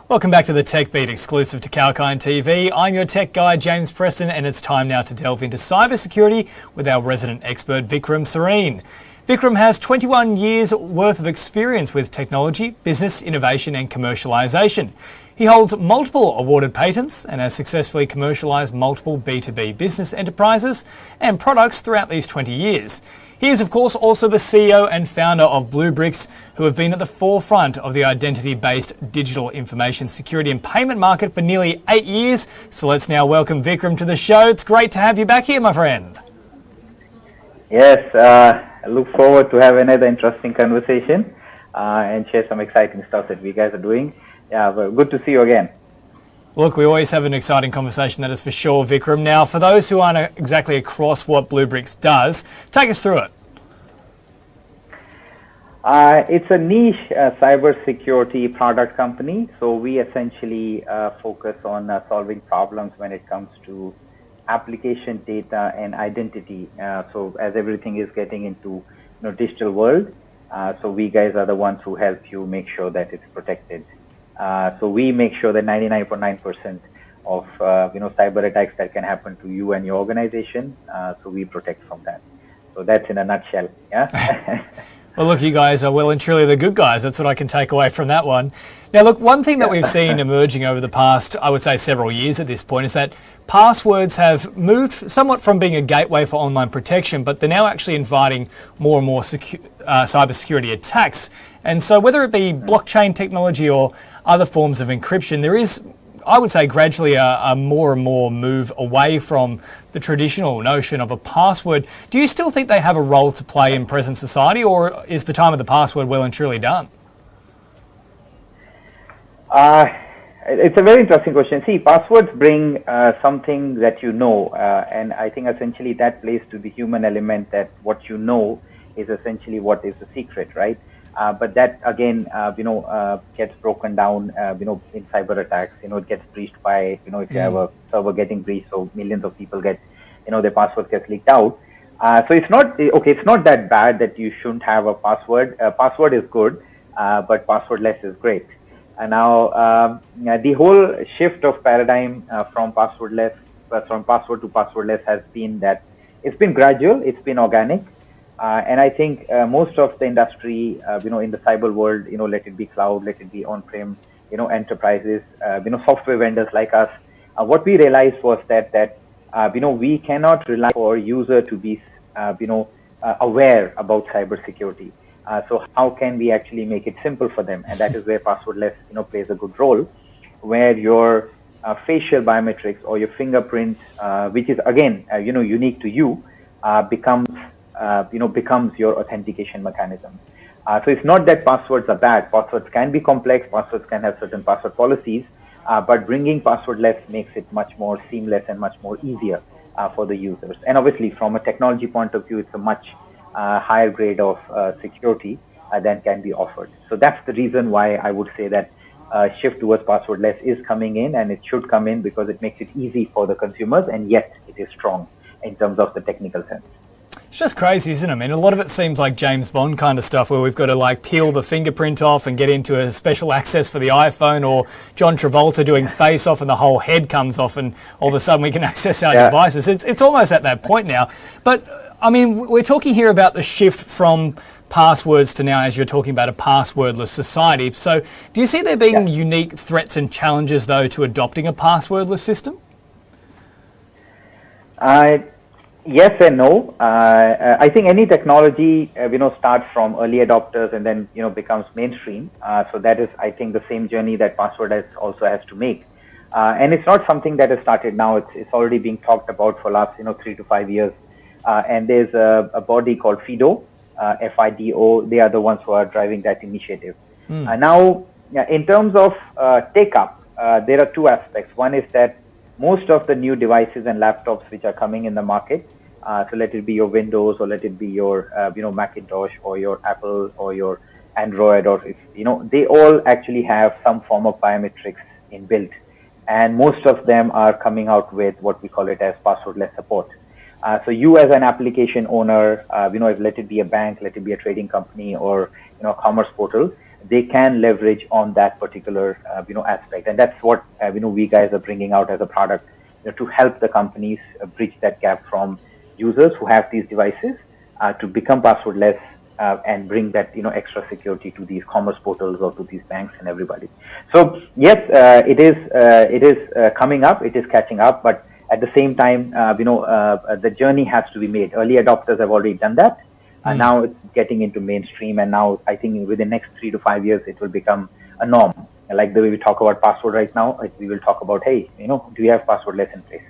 Welcome back to the Tech Beat exclusive to Kalkine TV. I'm your tech guy, James Preston, and it's time now to delve into cybersecurity with our resident expert, Vikram Sareen. Vikram has 21 years worth of experience with technology, business, innovation and commercialisation. He holds multiple awarded patents and has successfully commercialised multiple B2B business enterprises and products throughout these 20 years. He is, of course, also the CEO and founder of Bluebricks, who have been at the forefront of the identity-based digital information security and payment market for nearly 8 years. So let's now welcome Vikram to the show. It's great to have you back here, my friend. Yes, I look forward to have another interesting conversation and share some exciting stuff that we guys are doing. Yeah, well, good to see you again. Look, we always have an exciting conversation, that is for sure, Vikram. Now, for those who aren't exactly across what Bluebricks does, take us through it. It's a niche cybersecurity product company. So we essentially focus on solving problems when it comes to application data and identity. So as everything is getting into digital world, so we guys are the ones who help you make sure that it's protected. So we make sure that 99.9% of cyber attacks that can happen to you and your organization, so we protect from that. So that's in a nutshell. Yeah. Well, look, you guys are well and truly the good guys. That's what I can take away from that one. Now, look, one thing that we've seen emerging over the past, I would say, several years at this point is that passwords have moved somewhat from being a gateway for online protection, but they're now actually inviting more and more cybersecurity attacks. And so whether it be blockchain technology or other forms of encryption, there is, I would say, gradually a more and more move away from the traditional notion of a password. Do you still think they have a role to play in present society, or is the time of the password well and truly done? It's a very interesting question. See, passwords bring something that and I think essentially that plays to the human element, that what you know is essentially what is the secret, right? But that again, gets broken down, in cyber attacks. It gets breached by, if you have a server getting breached, so millions of people get, their passwords get leaked out. So it's not that bad that you shouldn't have a password. Password is good, but passwordless is great. And now the whole shift of paradigm from password to passwordless has been that it's been gradual, it's been organic. And I think most of the industry, in the cyber world, let it be cloud, let it be on-prem, enterprises, software vendors like us, what we realized was that we cannot rely for user to be, aware about cybersecurity. So how can we actually make it simple for them? And that is where passwordless, plays a good role, where your facial biometrics or your fingerprint, which is again, unique to you, becomes your authentication mechanism. So it's not that passwords are bad. Passwords can be complex. Passwords can have certain password policies, but bringing passwordless makes it much more seamless and much more easier for the users. And obviously, from a technology point of view, it's a much higher grade of security than can be offered. So that's the reason why I would say that shift towards passwordless is coming in, and it should come in because it makes it easy for the consumers, and yet it is strong in terms of the technical sense. It's just crazy, isn't it? I mean, a lot of it seems like James Bond kind of stuff, where we've got to peel the fingerprint off and get into a special access for the iPhone, or John Travolta doing Face Off and the whole head comes off and all of a sudden we can access our devices. It's almost at that point now. But I mean, we're talking here about the shift from passwords to now, as you're talking about, a passwordless society. So do you see there being unique threats and challenges, though, to adopting a passwordless system? Yes and no. I think any technology, starts from early adopters and then, becomes mainstream. So that is, I think, the same journey that password also has to make. And it's not something that has started now. It's already being talked about for last, 3 to 5 years. And there's a body called FIDO, FIDO. They are the ones who are driving that initiative. Now, in terms of take-up, there are two aspects. One is that most of the new devices and laptops which are coming in the market, so let it be your Windows or let it be your Macintosh or your Apple or your Android, or they all actually have some form of biometrics inbuilt, and most of them are coming out with what we call it as passwordless support. So you as an application owner, let it be a bank, let it be a trading company or a commerce portal, they can leverage on that particular aspect, and that's what we guys are bringing out as a product, to help the companies bridge that gap from users who have these devices to become passwordless and bring that extra security to these commerce portals or to these banks and everybody. So yes, it is coming up, it is catching up, but at the same time, the journey has to be made. Early adopters have already done that. Now it's getting into mainstream, and now I think within the next 3 to 5 years, it will become a norm. Like the way we talk about password right now, we will talk about, hey, do you have passwordless in place?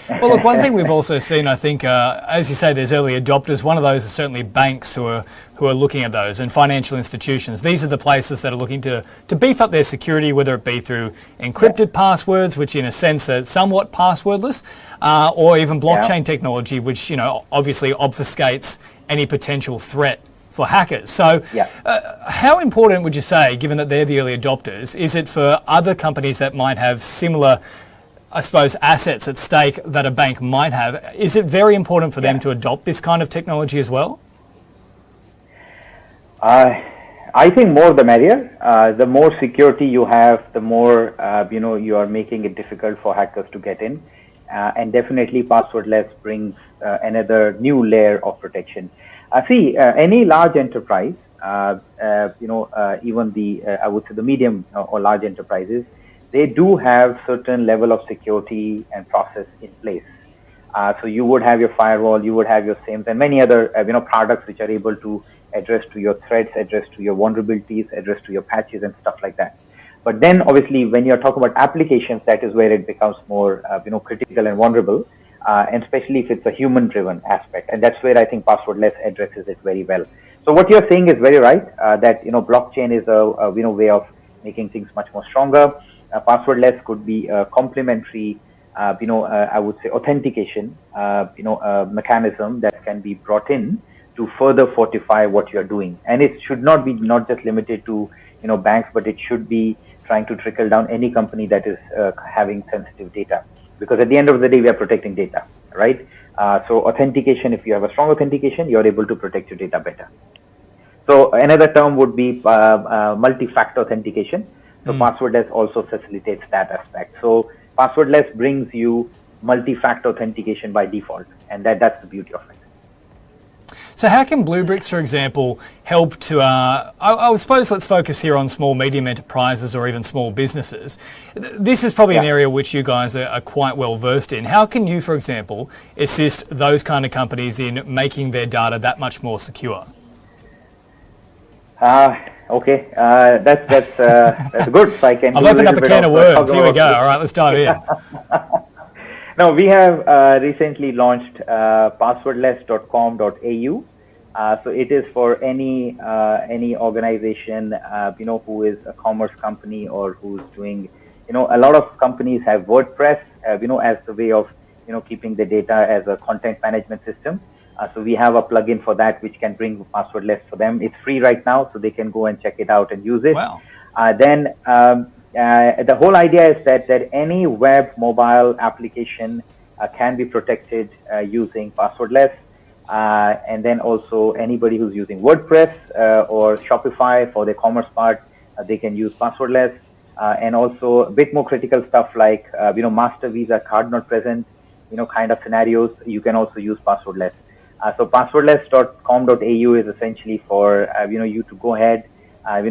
Well, look, one thing we've also seen, I think, as you say, there's early adopters. One of those is certainly banks who are looking at those, and financial institutions. These are the places that are looking to beef up their security, whether it be through encrypted passwords, which in a sense are somewhat passwordless, or even blockchain technology, which obviously obfuscates any potential threat for hackers. So how important would you say, given that they're the early adopters, is it for other companies that might have similar, I suppose, assets at stake that a bank might have? Is it very important for them to adopt this kind of technology as well? I think more the merrier. The more security you have, the more you are making it difficult for hackers to get in, and definitely passwordless brings another new layer of protection. See, any large enterprise, even I would say the medium or large enterprises, they do have certain level of security and process in place. So you would have your firewall, you would have your SIEMs, and many other products which are able to address to your threats, address to your vulnerabilities, address to your patches and stuff like that. But then obviously when you're talking about applications, that is where it becomes more critical and vulnerable, and especially if it's a human-driven aspect. And that's where I think passwordless addresses it very well. So what you're saying is very right, that blockchain is a way of making things much more stronger. Passwordless could be a complementary, I would say, authentication, mechanism that can be brought in to further fortify what you're doing. And it should not be just limited to banks, but it should be trying to trickle down any company that is having sensitive data. Because at the end of the day, we are protecting data, right? So authentication, if you have a strong authentication, you're able to protect your data better. So another term would be multifactor authentication. So passwordless also facilitates that aspect. So passwordless brings you multi-factor authentication by default, and that's the beauty of it. So how can Bluebricks, for example, help to, I suppose let's focus here on small, medium enterprises or even small businesses. This is probably an area which you guys are quite well versed in. How can you, for example, assist those kind of companies in making their data that much more secure? Okay, that's good. So I can. I've opened up a can of worms. Here we go. All right, let's dive in. No, we have recently launched passwordless.com.au. So it is for any organization, who is a commerce company or who's doing, a lot of companies have WordPress, as the way of, keeping the data as a content management system. So we have a plugin for that, which can bring passwordless for them. It's free right now, so they can go and check it out and use it. Wow. Then the whole idea is that any web mobile application can be protected using passwordless. And then also anybody who's using WordPress or Shopify for their commerce part, they can use passwordless. And also a bit more critical stuff like, master visa card not present, kind of scenarios, you can also use passwordless. So passwordless.com.au is essentially for, you to go ahead, add,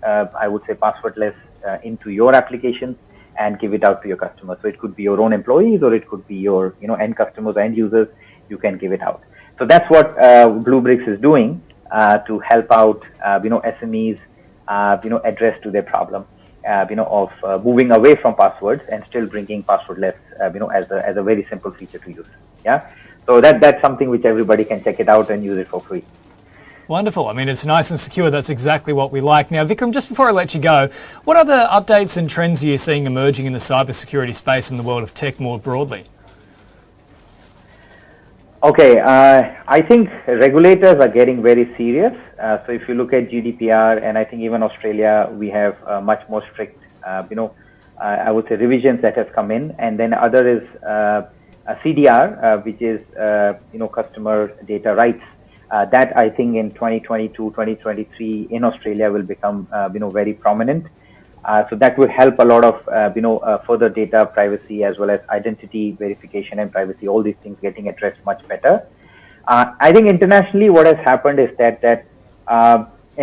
I would say, passwordless into your application and give it out to your customers. So it could be your own employees or it could be your, end customers, end users, you can give it out. So that's what Bluebricks is doing to help out, SMEs, address to their problem, of moving away from passwords and still bringing passwordless, as a very simple feature to use. Yeah. So that's something which everybody can check it out and use it for free. Wonderful. I mean, it's nice and secure. That's exactly what we like. Now, Vikram, just before I let you go, what other updates and trends are you seeing emerging in the cybersecurity space in the world of tech more broadly? Okay, I think regulators are getting very serious. So if you look at GDPR, and I think even Australia, we have much more strict, I would say revisions that have come in. And then other is CDR, which is, customer data rights. That I think in 2022, 2023 in Australia will become very prominent. So that will help a lot of further data privacy as well as identity verification and privacy. All these things getting addressed much better. I think internationally, what has happened is that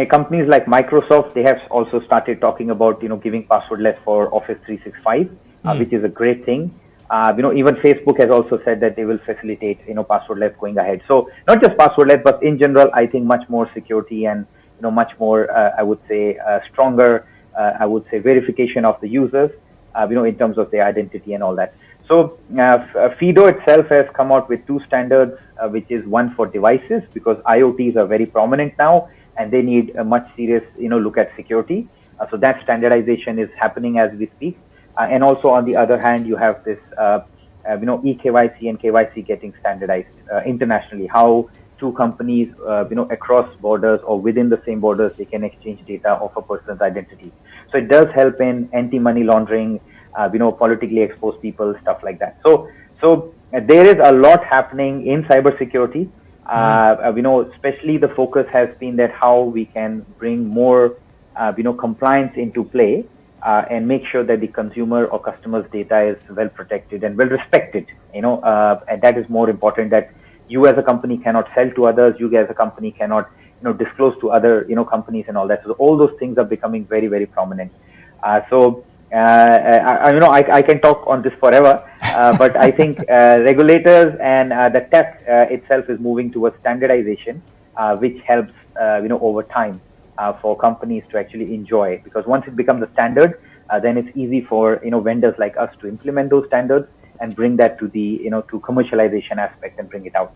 companies like Microsoft, they have also started talking about giving passwordless for Office 365, which is a great thing. Even Facebook has also said that they will facilitate passwordless going ahead. So not just passwordless, but in general, I think much more security and much more I would say stronger verification of the users in terms of their identity and all that. So FIDO itself has come out with 2 standards, which is one for devices, because IoTs are very prominent now and they need a much serious look at security. So that standardization is happening as we speak. And also on the other hand, you have this eKYC and KYC getting standardized internationally. How 2 companies across borders or within the same borders, they can exchange data of a person's identity. So it does help in anti-money laundering, politically exposed people, stuff like that. So there is a lot happening in cybersecurity. Especially the focus has been that how we can bring more, compliance into play and make sure that the consumer or customer's data is well protected and well respected. And that is more important. That you as a company cannot sell to others. You as a company cannot, disclose to other, companies and all that. So all those things are becoming very, very prominent. I can talk on this forever, but I think regulators and the tech itself is moving towards standardization, which helps, over time for companies to actually enjoy. Because once it becomes a standard, then it's easy for vendors like us to implement those standards and bring that to the to commercialization aspect and bring it out.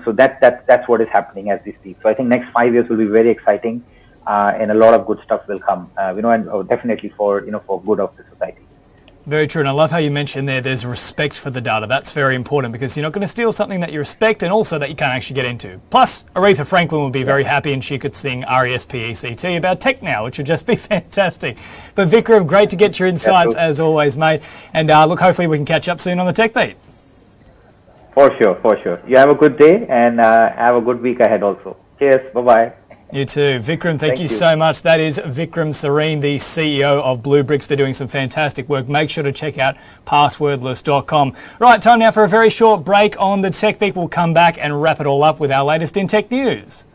So that's what is happening as we speak. So I think next 5 years will be very exciting. And a lot of good stuff will come, and definitely for good of the society. Very true, and I love how you mentioned there's respect for the data. That's very important because you're not going to steal something that you respect and also that you can't actually get into. Plus, Aretha Franklin would be very happy and she could sing R-E-S-P-E-C-T about tech now, which would just be fantastic. But Vikram, great to get your insights as always, mate. And look, hopefully we can catch up soon on the Tech Beat. For sure. You have a good day and have a good week ahead also. Cheers, bye-bye. You too. Vikram, thank you so much. That is Vikram Sareen, the CEO of Bluebricks. They're doing some fantastic work. Make sure to check out passwordless.com. Right, time now for a very short break on the Tech Beat. We'll come back and wrap it all up with our latest in tech news.